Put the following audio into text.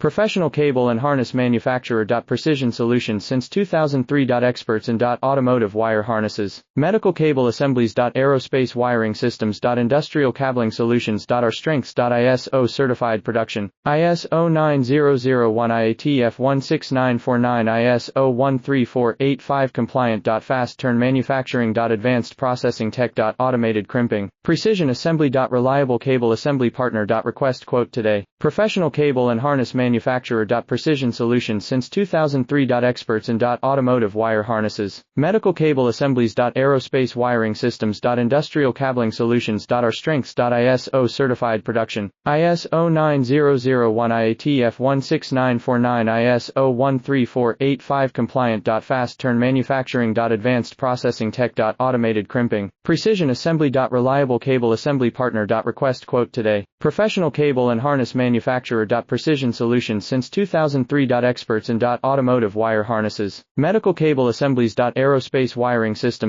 Professional cable and harness manufacturer. Precision solutions since 2003. Experts in automotive wire harnesses, medical cable assemblies. Aerospace wiring systems. Industrial cabling solutions. Our strengths. ISO certified production, ISO 9001 IATF 16949 ISO 13485 compliant. Fast turn manufacturing. Advanced processing tech. Automated crimping, precision assembly. Reliable cable assembly partner. Request quote today. Professional cable and harness manufacturer. Precision solutions since 2003. Experts in automotive wire harnesses, medical cable assemblies. Aerospace wiring systems. Industrial cabling solutions. Our strengths. ISO certified production, ISO 9001 IATF 16949 ISO 13485 compliant. Fast turn manufacturing. Advanced processing tech. Automated crimping, precision assembly. Reliable cable assembly partner. Request quote today. Professional cable and harness manufacturer. Precision solutions since 2003. Experts in automotive wire harnesses, medical cable assemblies. Aerospace wiring systems.